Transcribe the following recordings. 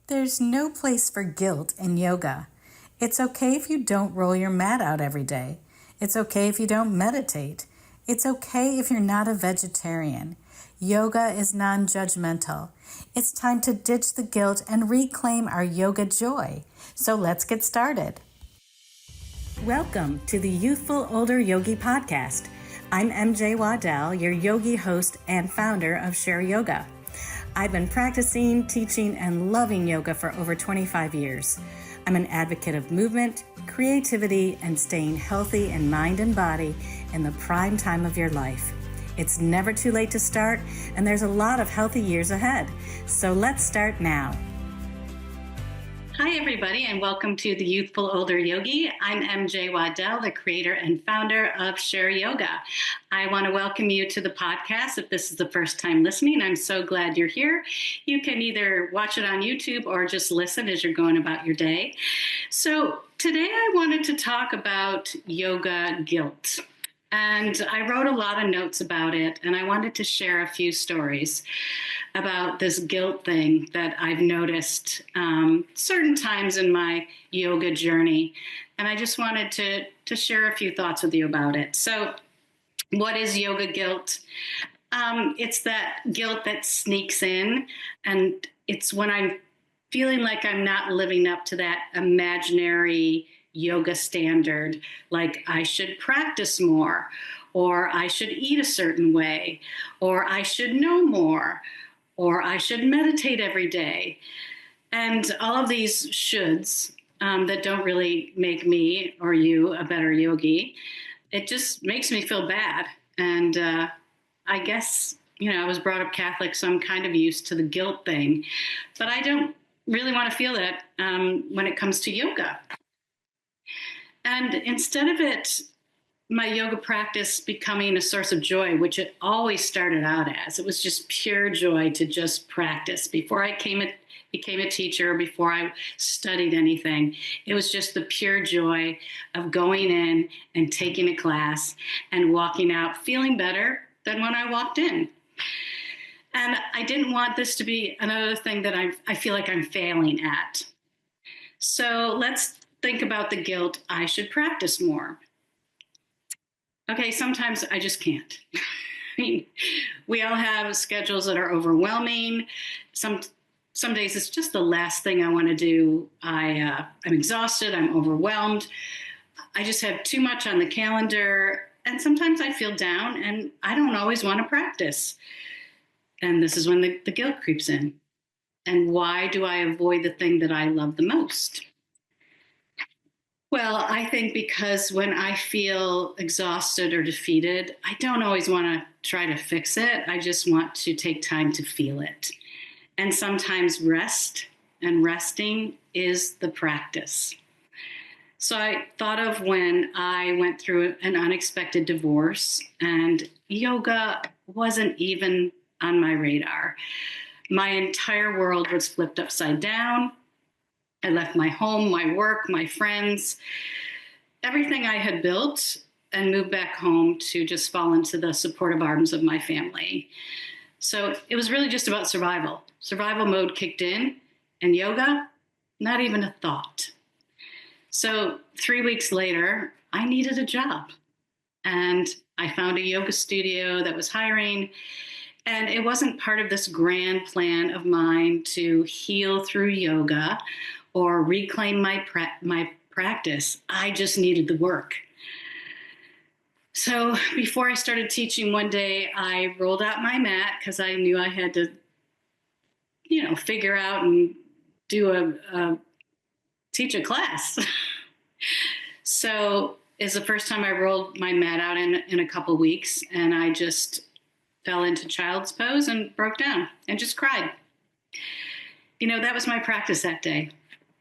There's no place for guilt in yoga. It's okay if you don't roll your mat out every day. It's okay if you don't meditate. It's okay if you're not a vegetarian. Yoga is non-judgmental. It's time to ditch the guilt and reclaim our yoga joy. So let's get started. Welcome to the Youthful Older Yogi Podcast. I'm MJ Waddell, your yogi host and founder of Share Yoga. I've been practicing, teaching, and loving yoga for over 25 years. I'm an advocate of movement, creativity, and staying healthy in mind and body in the prime time of your life. It's never too late to start, and there's a lot of healthy years ahead. So let's start now. Hi, everybody, and welcome to the Youthful Older Yogi. I'm MJ Waddell, the creator and founder of Share Yoga. I want to welcome you to the podcast. If this is the first time listening, I'm so glad you're here. You can either watch it on YouTube or just listen as you're going about your day. So today I wanted to talk about yoga guilt. And I wrote a lot of notes about it, and I wanted to share a few stories about this guilt thing that I've noticed certain times in my yoga journey. And I just wanted to share a few thoughts with you about it. So what is yoga guilt? It's that guilt that sneaks in, and it's when I'm feeling like I'm not living up to that imaginary yoga standard, like I should practice more, or I should eat a certain way, or I should know more, or I should meditate every day. And all of these shoulds that don't really make me or you a better yogi, it just makes me feel bad. And I guess, I was brought up Catholic, so I'm kind of used to the guilt thing, but I don't really want to feel that when it comes to yoga. And instead of my yoga practice becoming a source of joy, which it always started out as, it was just pure joy to just practice. Before I became a teacher, before I studied anything, it was just the pure joy of going in and taking a class and walking out feeling better than when I walked in. And I didn't want this to be another thing that I feel like I'm failing at. So let's think about the guilt. I should practice more. Okay, sometimes I just can't. I mean, we all have schedules that are overwhelming. Some days it's just the last thing I want to do. I'm exhausted. I'm overwhelmed. I just have too much on the calendar. And sometimes I feel down and I don't always want to practice. And this is when the guilt creeps in. And why do I avoid the thing that I love the most? Well, I think because when I feel exhausted or defeated, I don't always want to try to fix it. I just want to take time to feel it. And sometimes rest and resting is the practice. So I thought of when I went through an unexpected divorce and yoga wasn't even on my radar. My entire world was flipped upside down. I left my home, my work, my friends, everything I had built, and moved back home to just fall into the supportive arms of my family. So it was really just about survival. Survival mode kicked in, and yoga, not even a thought. So 3 weeks later, I needed a job. And I found a yoga studio that was hiring. And it wasn't part of this grand plan of mine to heal through yoga or reclaim my practice. I just needed the work. So before I started teaching one day, I rolled out my mat because I knew I had to, figure out and teach a class. So it's the first time I rolled my mat out in a couple weeks, and I just fell into child's pose and broke down and just cried. That was my practice that day.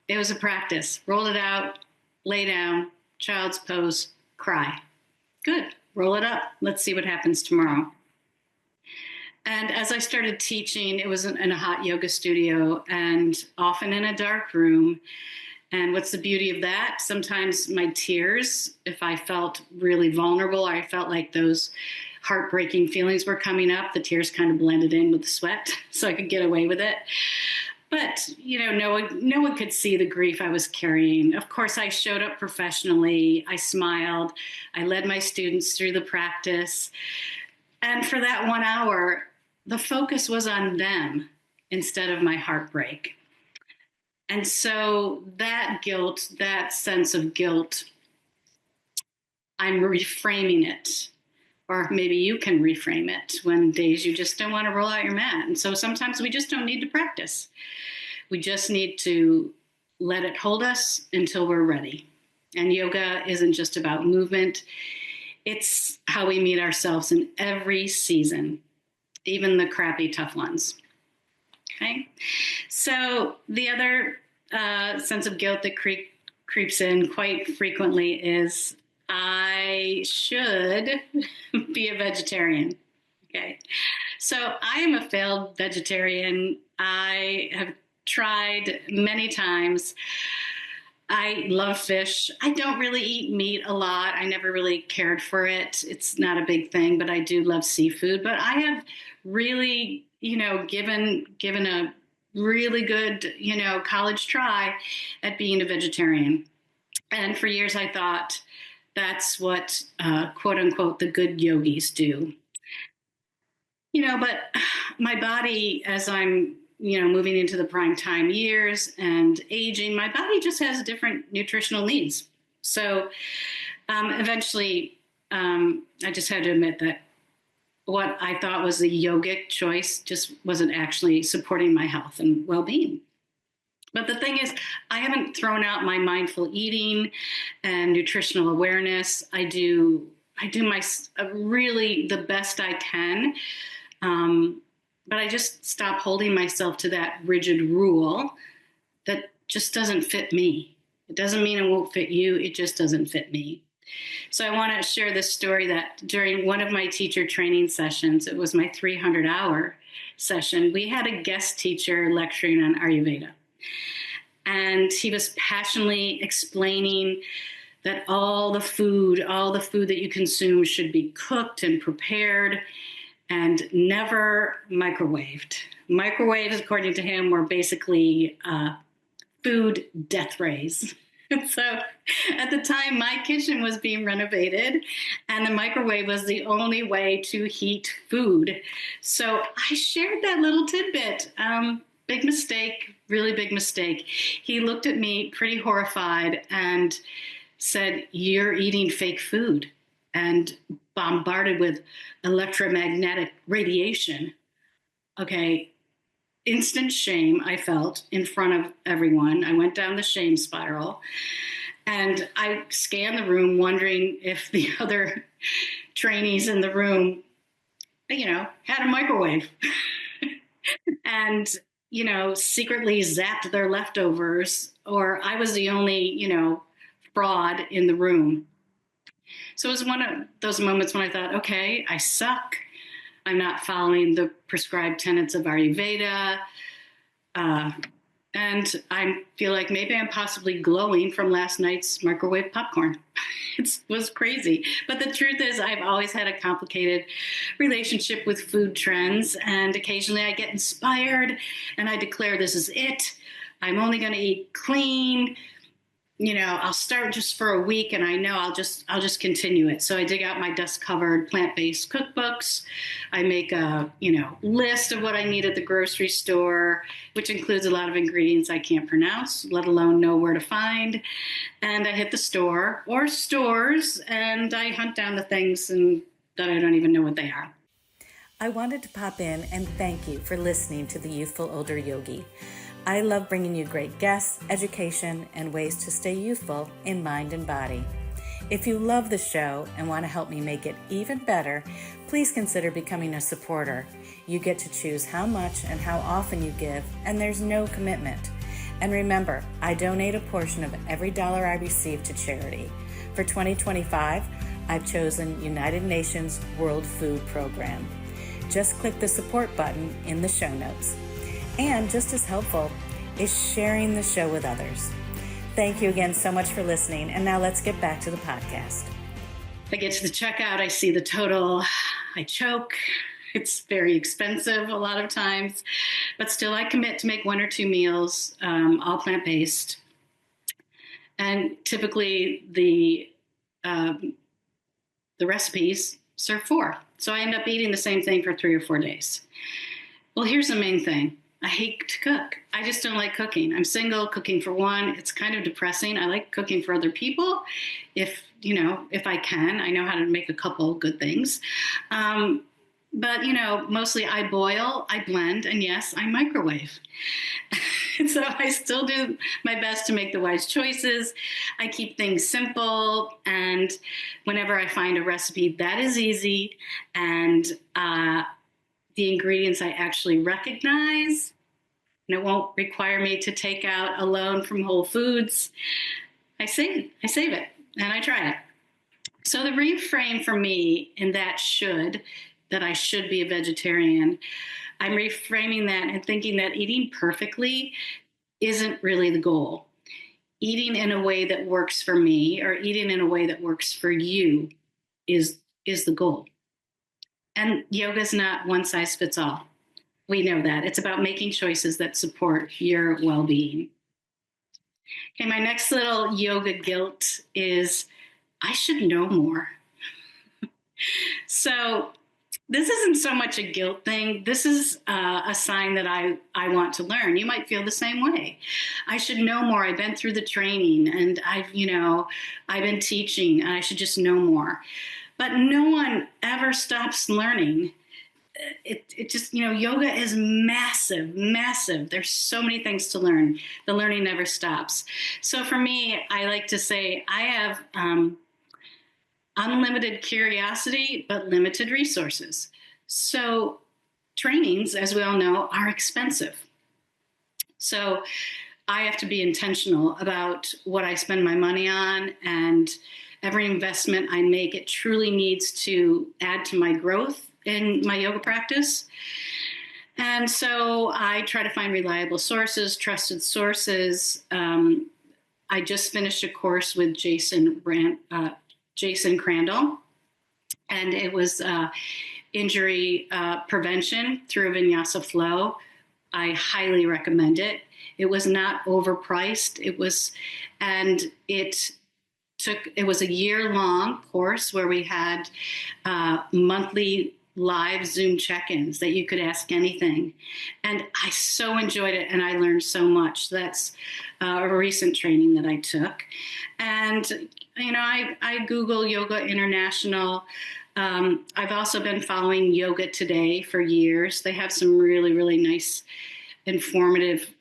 It was a practice. Roll it out, lay down, child's pose, cry. Good. Roll it up. Let's see what happens tomorrow. And as I started teaching, it was in a hot yoga studio and often in a dark room. And what's the beauty of that? Sometimes my tears, if I felt really vulnerable, I felt like those heartbreaking feelings were coming up, the tears kind of blended in with the sweat so I could get away with it. But, no one could see the grief I was carrying. Of course, I showed up professionally. I smiled. I led my students through the practice. And for that 1 hour, the focus was on them instead of my heartbreak. And so that guilt, that sense of guilt, I'm reframing it. Or maybe you can reframe it when days you just don't want to roll out your mat. And so sometimes we just don't need to practice. We just need to let it hold us until we're ready. And yoga isn't just about movement. It's how we meet ourselves in every season, even the crappy, tough ones. Okay. So the other sense of guilt that creeps in quite frequently is I should be a vegetarian. Okay. So I am a failed vegetarian. I have tried many times. I love fish. I don't really eat meat a lot. I never really cared for it. It's not a big thing, but I do love seafood. But I have really, given a really good, college try at being a vegetarian. And for years I thought that's what, quote unquote, the good yogis do. But my body, as I'm, moving into the prime time years and aging, my body just has different nutritional needs. So eventually, I just had to admit that what I thought was a yogic choice just wasn't actually supporting my health and well-being. But the thing is, I haven't thrown out my mindful eating and nutritional awareness. I do my really the best I can. But I just stop holding myself to that rigid rule that just doesn't fit me. It doesn't mean it won't fit you. It just doesn't fit me. So I want to share this story that during one of my teacher training sessions, it was my 300-hour session, we had a guest teacher lecturing on Ayurveda. And he was passionately explaining that all the food that you consume should be cooked and prepared and never microwaved. Microwaves, according to him, were basically food death rays. So at the time, my kitchen was being renovated, and the microwave was the only way to heat food. So I shared that little tidbit. Big mistake, really big mistake. He looked at me pretty horrified and said, "You're eating fake food and bombarded with electromagnetic radiation." Okay, instant shame I felt in front of everyone. I went down the shame spiral, and I scanned the room wondering if the other trainees in the room, had a microwave and, secretly zapped their leftovers, or I was the only, fraud in the room. So it was one of those moments when I thought, okay, I suck. I'm not following the prescribed tenets of Ayurveda. And I feel like maybe I'm possibly glowing from last night's microwave popcorn. It was crazy. But the truth is, I've always had a complicated relationship with food trends. And occasionally I get inspired and I declare this is it. I'm only going to eat clean. I'll start just for a week and I know I'll just continue it. So I dig out my dust-covered plant-based cookbooks. I make a, list of what I need at the grocery store, which includes a lot of ingredients I can't pronounce, let alone know where to find. And I hit the store or stores and I hunt down the things that I don't even know what they are. I wanted to pop in and thank you for listening to The Youthful Older Yogi. I love bringing you great guests, education, and ways to stay youthful in mind and body. If you love the show and want to help me make it even better, please consider becoming a supporter. You get to choose how much and how often you give, and there's no commitment. And remember, I donate a portion of every dollar I receive to charity. For 2025, I've chosen United Nations World Food Program. Just click the support button in the show notes. And just as helpful is sharing the show with others. Thank you again so much for listening. And now let's get back to the podcast. I get to the checkout, I see the total, I choke, It's very expensive a lot of times, but still I commit to make 1 or 2 meals, all plant-based. And typically um, the recipes serve 4. So I end up eating the same thing for 3 or 4 days. Well, here's the main thing. I hate to cook. I just don't like cooking. I'm single, cooking for one. It's kind of depressing. I like cooking for other people if I can. I know how to make a couple good things. But mostly I boil, I blend, and yes, I microwave. So I still do my best to make the wise choices. I keep things simple. And whenever I find a recipe that is easy and the ingredients I actually recognize, and it won't require me to take out a loan from Whole Foods, I save it and I try it. So the reframe for me in that I should be a vegetarian, I'm reframing that and thinking that eating perfectly isn't really the goal. Eating in a way that works for me or eating in a way that works for you is the goal. And yoga is not one size fits all. We know that. It's about making choices that support your well-being. Okay, my next little yoga guilt is I should know more. So this isn't so much a guilt thing. This is a sign that I want to learn. You might feel the same way. I should know more. I've been through the training and I've been teaching and I should just know more. But no one ever stops learning. It just, yoga is massive, massive. There's so many things to learn. The learning never stops. So for me, I like to say I have unlimited curiosity, but limited resources. So trainings, as we all know, are expensive. So I have to be intentional about what I spend my money on, and every investment I make, it truly needs to add to my growth in my yoga practice. And so I try to find reliable sources, trusted sources. I just finished a course with Jason Crandall, and it was injury prevention through a vinyasa flow. I highly recommend it. It was not overpriced. It was a year-long course where we had monthly live Zoom check-ins that you could ask anything. And I so enjoyed it and I learned so much. That's a recent training that I took. And, I Google Yoga International. I've also been following Yoga Today for years. They have some really, really nice, informative,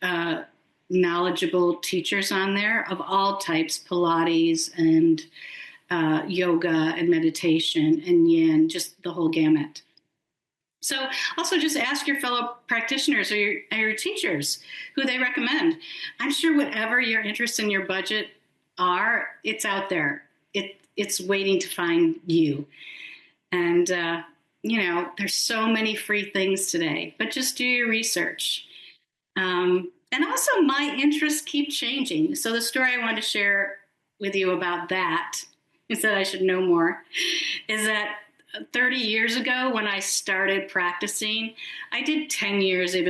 knowledgeable teachers on there of all types, Pilates and yoga and meditation and yin, just the whole gamut. So also just ask your fellow practitioners or your teachers who they recommend. I'm sure whatever your interests and your budget are, it's out there. It's waiting to find you. And, there's so many free things today, but just do your research. And also my interests keep changing. So the story I wanted to share with you about that is that I should know more, is that 30 years ago when I started practicing, I did 10 years of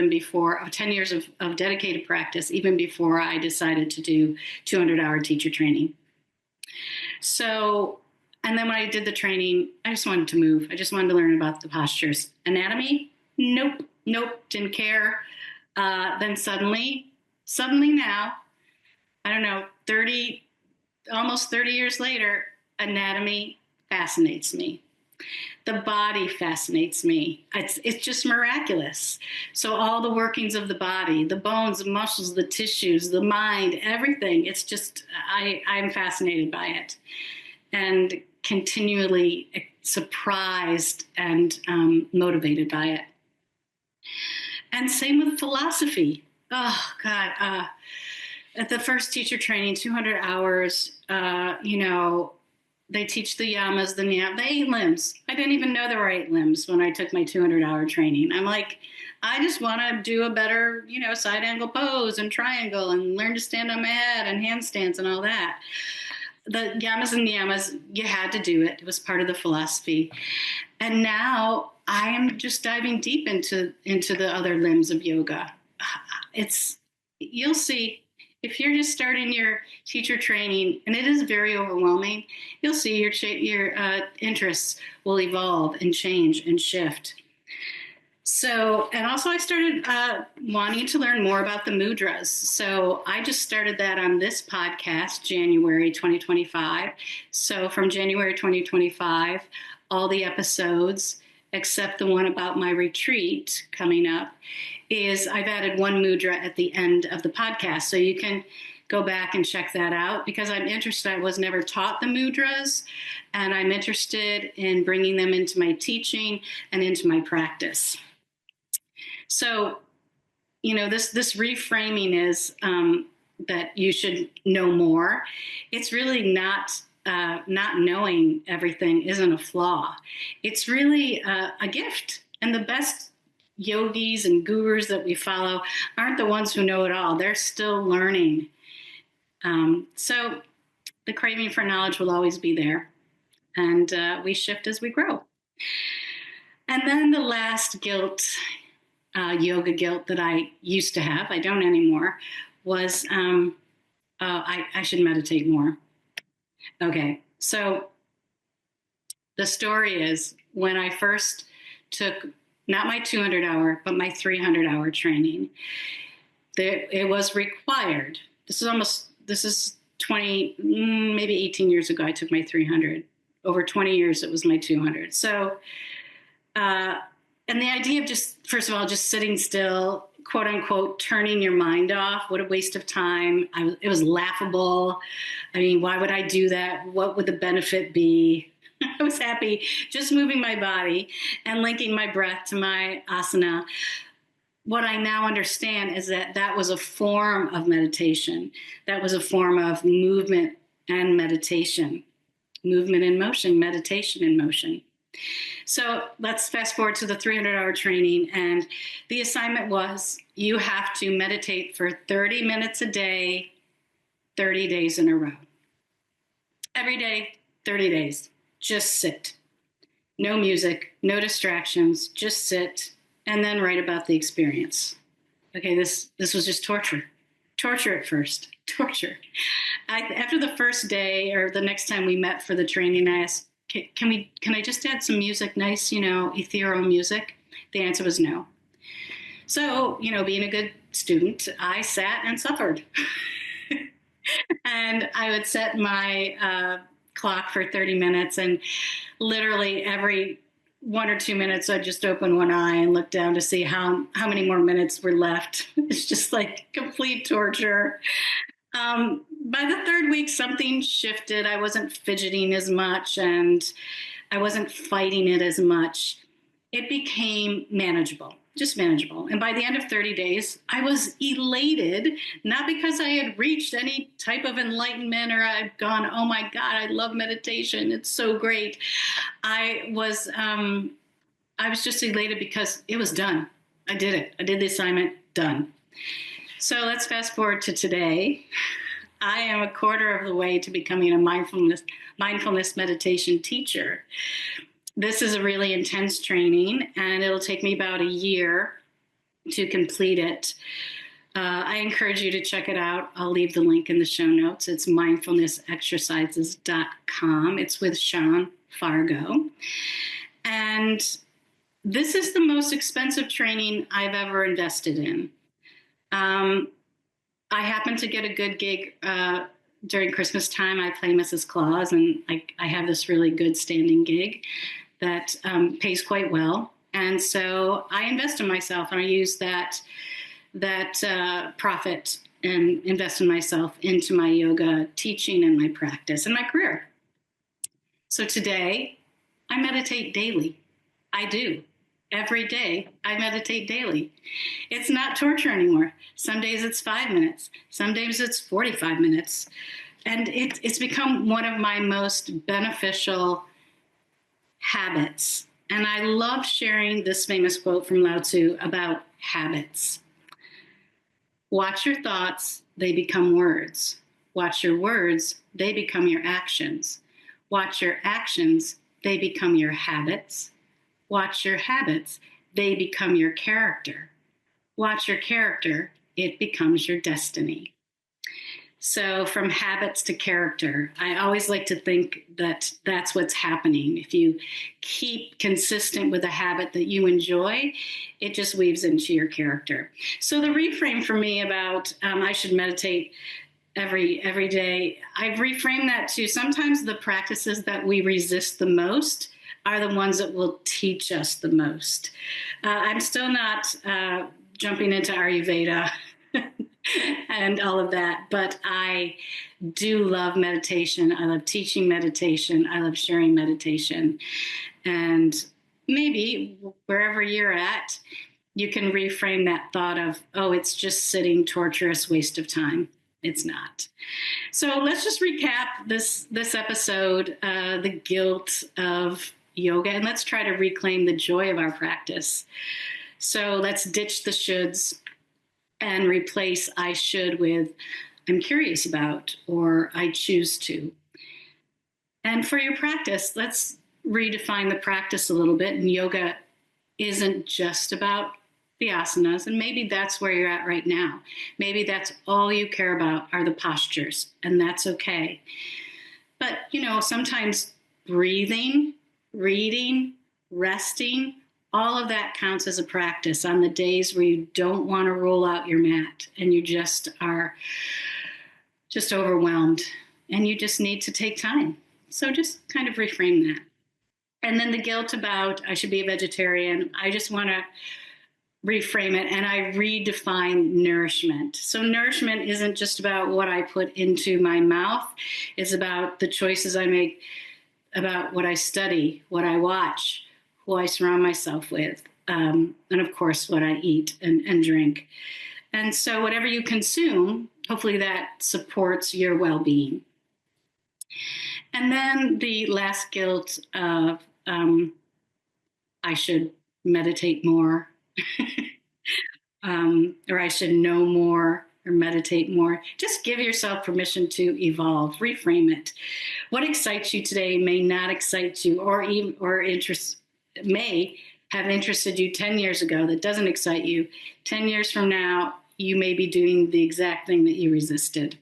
dedicated practice, even before I decided to do 200-hour teacher training. So, and then when I did the training, I just wanted to move. I just wanted to learn about the postures. Anatomy? Nope, didn't care. Then suddenly now, I don't know, almost 30 years later, anatomy fascinates me. The body fascinates me. It's just miraculous. So all the workings of the body, the bones, the muscles, the tissues, the mind, everything, it's just, I'm fascinated by it and continually surprised and motivated by it. And same with philosophy. Oh, God. At the first teacher training, 200 hours, they teach the yamas, the 8 limbs. I didn't even know there were 8 limbs when I took my 200-hour training. I'm like, I just want to do a better, side angle pose and triangle and learn to stand on my head and handstands and all that. The yamas and niyamas, you had to do it. It was part of the philosophy. And now I am just diving deep into the other limbs of yoga. It's You'll see if you're just starting your teacher training, and it is very overwhelming. You'll see your interests will evolve and change and shift. So, and also I started wanting to learn more about the mudras. So I just started that on this podcast, January 2025. So from January 2025, all the episodes, except the one about my retreat coming up, is I've added one mudra at the end of the podcast. So you can go back and check that out because I'm interested. I was never taught the mudras, and I'm interested in bringing them into my teaching and into my practice. So, this reframing is that you should know more. It's really not knowing everything isn't a flaw. It's really a gift. And the best yogis and gurus that we follow aren't the ones who know it all. They're still learning. So the craving for knowledge will always be there. And we shift as we grow. And then the last guilt, yoga guilt that I used to have, I don't anymore, was I should meditate more. Okay, so the story is when I first took not my 200-hour, but my 300-hour training, it was required. This is 20, maybe 18 years ago, I took my 300. Over 20 years, it was my 200. So, and the idea of just, first of all, just sitting still, quote unquote, turning your mind off. What a waste of time. It was laughable. I mean, why would I do that? What would the benefit be? I was happy just moving my body and linking my breath to my asana. What I now understand is that was a form of meditation. That was a form of movement and meditation. Movement in motion, meditation in motion. So let's fast forward to the 300-hour training. And the assignment was you have to meditate for 30 minutes a day, 30 days in a row. Every day, 30 days. Just sit. No music, no distractions, just sit, and then write about the experience. Okay, this was just torture. Torture at first. Torture. After the first day or the next time we met for the training, I asked, can I just add some music, nice, ethereal music? The answer was no. So, being a good student, I sat and suffered. And I would set my clock for 30 minutes, and literally every 1 or 2 minutes, I'd just open one eye and look down to see how many more minutes were left. It's just like complete torture. By the third week, something shifted. I wasn't fidgeting as much and I wasn't fighting it as much. It became manageable, just manageable. And by the end of 30 days, I was elated, not because I had reached any type of enlightenment or I'd gone, oh my God, I love meditation. It's so great. I was just elated because it was done. I did it. I did the assignment, done. So let's fast forward to today. I am a quarter of the way to becoming a mindfulness meditation teacher. This is a really intense training, and it'll take me about a year to complete it. I encourage you to check it out. I'll leave the link in the show notes. It's mindfulnessexercises.com. It's with Sean Fargo. And this is the most expensive training I've ever invested in. I happened to get a good gig during Christmas time. I play Mrs. Claus, and I have this really good standing gig that pays quite well. And so I invest in myself, and I use that profit and invest in myself into my yoga teaching and my practice and my career. So today, I meditate daily. I do. Every day, I meditate daily. It's not torture anymore. Some days it's 5 minutes. Some days it's 45 minutes. And it's become one of my most beneficial habits. And I love sharing this famous quote from Lao Tzu about habits. Watch your thoughts, they become words. Watch your words, they become your actions. Watch your actions, they become your habits. Watch your habits. They become your character. Watch your character. It becomes your destiny. So from habits to character, I always like to think that that's what's happening. If you keep consistent with a habit that you enjoy, it just weaves into your character. So the reframe for me about I should meditate every day, I've reframed that to sometimes the practices that we resist the most are the ones that will teach us the most. I'm still not jumping into Ayurveda and all of that, but I do love meditation. I love teaching meditation. I love sharing meditation. And maybe wherever you're at, you can reframe that thought of, oh, it's just sitting, torturous waste of time. It's not. So let's just recap this episode, the guilt of yoga, and let's try to reclaim the joy of our practice. So let's ditch the shoulds and replace I should with I'm curious about or I choose to. And for your practice, let's redefine the practice a little bit. And yoga isn't just about the asanas, and maybe that's where you're at right now. Maybe that's all you care about are the postures, and that's okay. But, sometimes breathing, reading, resting, all of that counts as a practice on the days where you don't want to roll out your mat and you just are just overwhelmed and you just need to take time. So just kind of reframe that. And then the guilt about I should be a vegetarian, I just want to reframe it and I redefine nourishment. So nourishment isn't just about what I put into my mouth. It's about the choices I make, about what I study, what I watch, who I surround myself with, and of course, what I eat and drink. And so whatever you consume, hopefully that supports your well-being. And then the last guilt of I should meditate more, or I should know more or meditate more. Just give yourself permission to evolve, reframe it. What excites you today may not excite you may have interested you 10 years ago that doesn't excite you. 10 years from now, you may be doing the exact thing that you resisted.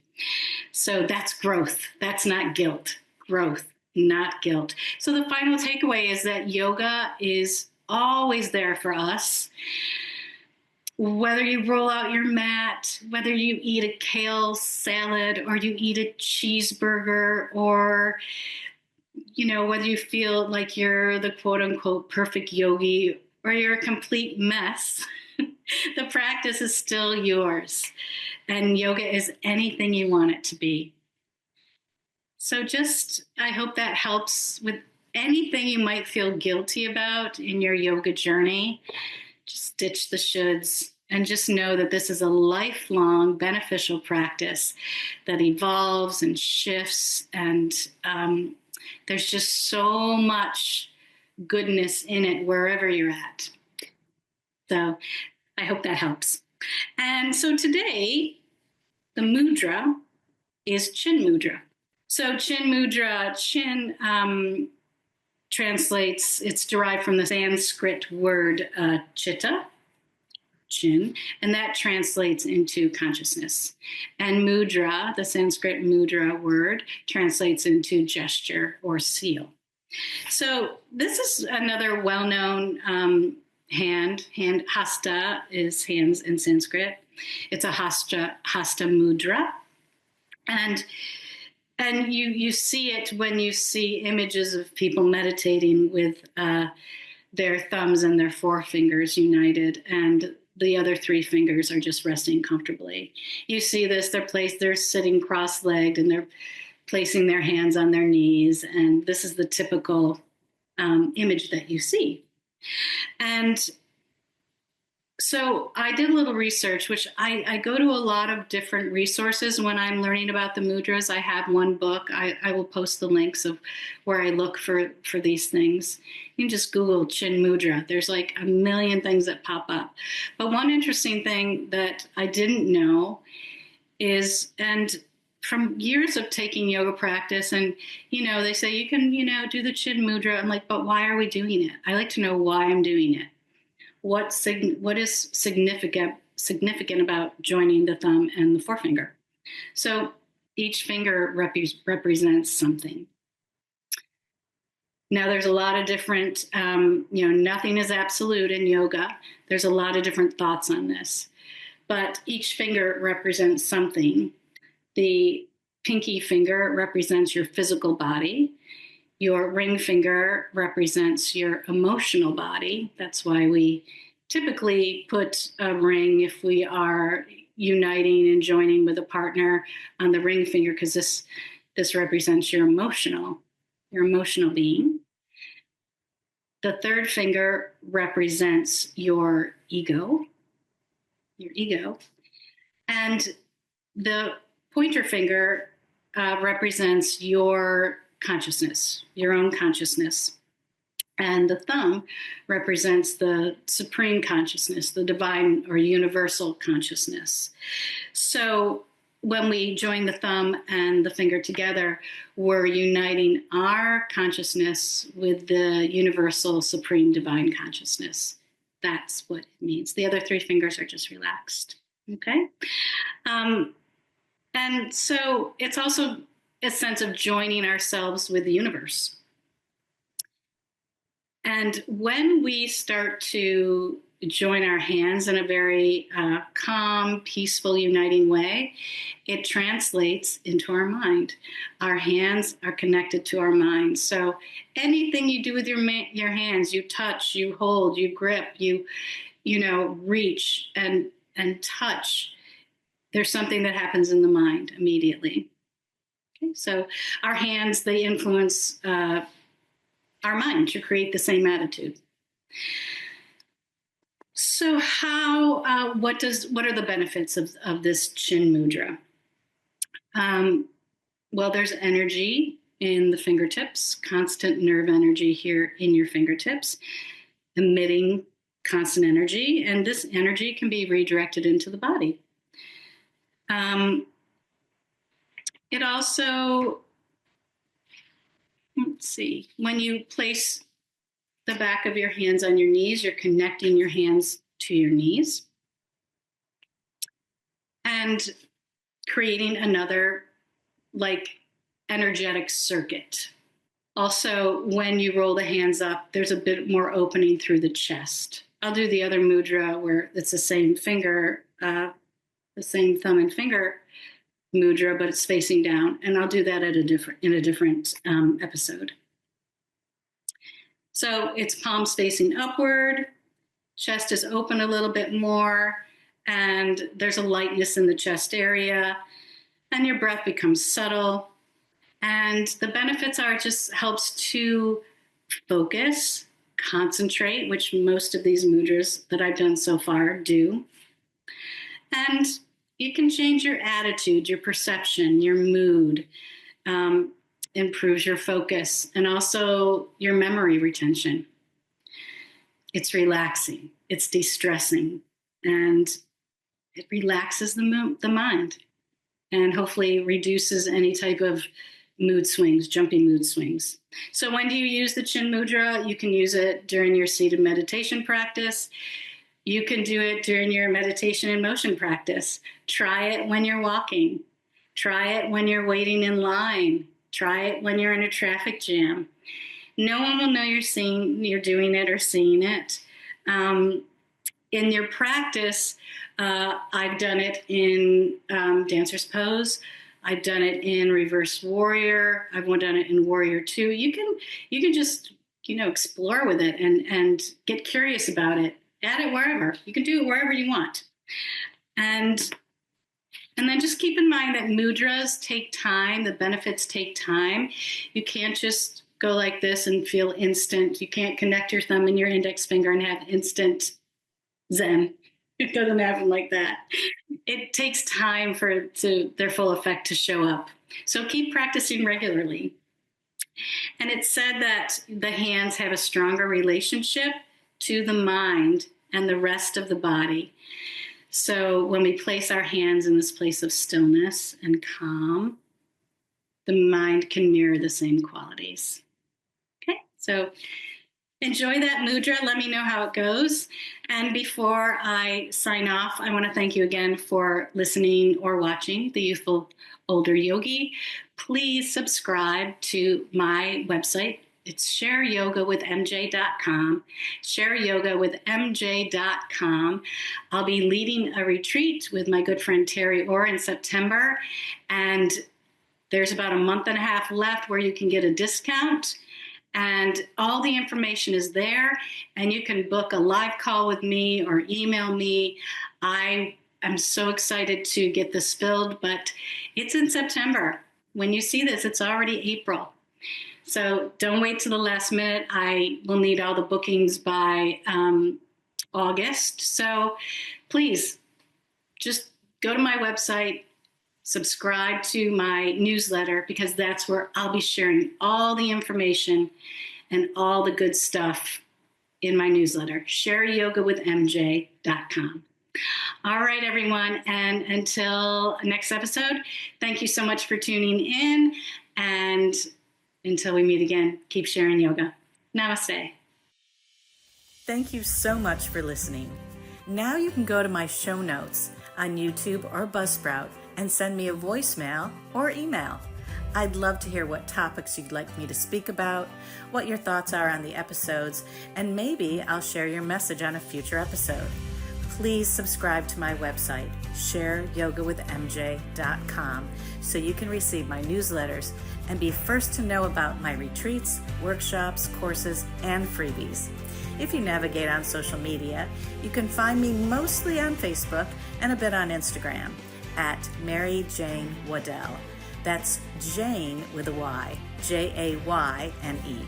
So that's growth. That's not guilt. Growth, not guilt. So the final takeaway is that yoga is always there for us. Whether you roll out your mat, whether you eat a kale salad or you eat a cheeseburger, or whether you feel like you're the quote unquote perfect yogi or you're a complete mess, the practice is still yours. And yoga is anything you want it to be. So I hope that helps with anything you might feel guilty about in your yoga journey. Just ditch the shoulds and just know that this is a lifelong beneficial practice that evolves and shifts, and there's just so much goodness in it wherever you're at. So I hope that helps. And so today, the mudra is Chin Mudra. So Chin Mudra, Chin translates, it's derived from the Sanskrit word chitta, Chin, and that translates into consciousness. And mudra, the Sanskrit mudra word, translates into gesture or seal. So this is another well-known hand. Hasta is hands in Sanskrit. It's a hasta mudra. And you see it when you see images of people meditating with their thumbs and their forefingers united, and the other three fingers are just resting comfortably. You see this, they're sitting cross-legged and they're placing their hands on their knees. And this is the typical image that you see. And so I did a little research, which I go to a lot of different resources when I'm learning about the mudras. I have one book. I will post the links of where I look for these things. You can just Google Chin Mudra. There's like a million things that pop up. But one interesting thing that I didn't know is, and from years of taking yoga practice, and they say you can do the chin mudra. I'm like, but why are we doing it? I like to know why I'm doing it. What is significant about joining the thumb and the forefinger? So each finger represents something. Now, there's a lot of different, nothing is absolute in yoga. There's a lot of different thoughts on this, but each finger represents something. The pinky finger represents your physical body. Your ring finger represents your emotional body. That's why we typically put a ring, if we are uniting and joining with a partner, on the ring finger, because this represents your emotional being. The third finger represents your ego. And the pointer finger represents your consciousness, your own consciousness. And the thumb represents the supreme consciousness, the divine or universal consciousness. So when we join the thumb and the finger together, we're uniting our consciousness with the universal supreme divine consciousness. That's what it means. The other three fingers are just relaxed. Okay? And so it's also a sense of joining ourselves with the universe. And when we start to join our hands in a very calm, peaceful, uniting way, it translates into our mind. Our hands are connected to our mind. So anything you do with your hands, you touch, you hold, you grip, you reach and touch, there's something that happens in the mind immediately. Okay, so our hands, they influence our mind to create the same attitude. So what are the benefits of this chin mudra? Well, there's energy in the fingertips, constant nerve energy here in your fingertips, emitting constant energy, and this energy can be redirected into the body. It also, when you place the back of your hands on your knees, you're connecting your hands to your knees and creating another energetic circuit. Also, when you roll the hands up, there's a bit more opening through the chest. I'll do the other mudra where it's the same finger, the same thumb and finger mudra, but it's facing down, and I'll do that in a different episode. So it's palms facing upward, chest is open a little bit more, and there's a lightness in the chest area, and your breath becomes subtle. And the benefits are it just helps to focus, concentrate, which most of these mudras that I've done so far do. And you can change your attitude, your perception, your mood, improves your focus, and also your memory retention. It's relaxing, it's de-stressing, and it relaxes the mind and hopefully reduces any type of mood swings, jumping mood swings. So when do you use the chin mudra? You can use it during your seated meditation practice. You can do it during your meditation and motion practice. Try it when you're walking. Try it when you're waiting in line. Try it when you're in a traffic jam. No one will know you're doing it or seeing it. In your practice, I've done it in dancer's pose. I've done it in reverse warrior. I've done it in warrior 2. You can just explore with it and get curious about it. Add it wherever. You can do it wherever you want. And then just keep in mind that mudras take time. The benefits take time. You can't just go like this and feel instant. You can't connect your thumb and your index finger and have instant Zen. It doesn't happen like that. It takes time for their full effect to show up. So keep practicing regularly. And it's said that the hands have a stronger relationship to the mind and the rest of the body. So when we place our hands in this place of stillness and calm, the mind can mirror the same qualities. Okay, so enjoy that mudra. Let me know how it goes. And before I sign off, I want to thank you again for listening or watching The Youthful Older Yogi. Please subscribe to my website. It's shareyogawithmj.com. Shareyogawithmj.com. I'll be leading a retreat with my good friend Terry Orr in September. And there's about a month and a half left where you can get a discount. And all the information is there. And you can book a live call with me or email me. I am so excited to get this filled, but it's in September. When you see this, it's already April. So don't wait till the last minute. I will need all the bookings by August. So please just go to my website, subscribe to my newsletter, because that's where I'll be sharing all the information and all the good stuff in my newsletter, shareyogawithmj.com. All right, everyone. And until next episode, thank you so much for tuning in. And until we meet again, keep sharing yoga. Namaste. Thank you so much for listening. Now you can go to my show notes on YouTube or Buzzsprout and send me a voicemail or email. I'd love to hear what topics you'd like me to speak about, what your thoughts are on the episodes, and maybe I'll share your message on a future episode. Please subscribe to my website, shareyogawithmj.com, so you can receive my newsletters and be first to know about my retreats, workshops, courses, and freebies. If you navigate on social media, you can find me mostly on Facebook and a bit on Instagram at Mary Jane Waddell. That's Jane with a Y, Jayne.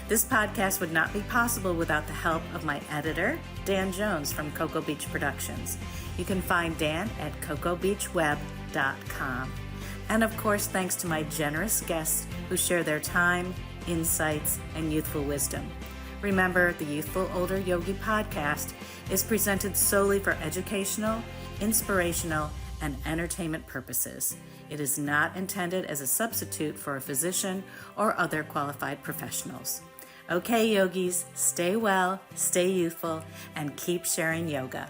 This podcast would not be possible without the help of my editor, Dan Jones from Cocoa Beach Productions. You can find Dan at cocoabeachweb.com. And of course, thanks to my generous guests who share their time, insights, and youthful wisdom. Remember, the Youthful Older Yogi podcast is presented solely for educational, inspirational, and entertainment purposes. It is not intended as a substitute for a physician or other qualified professionals. Okay, yogis, stay well, stay youthful, and keep sharing yoga.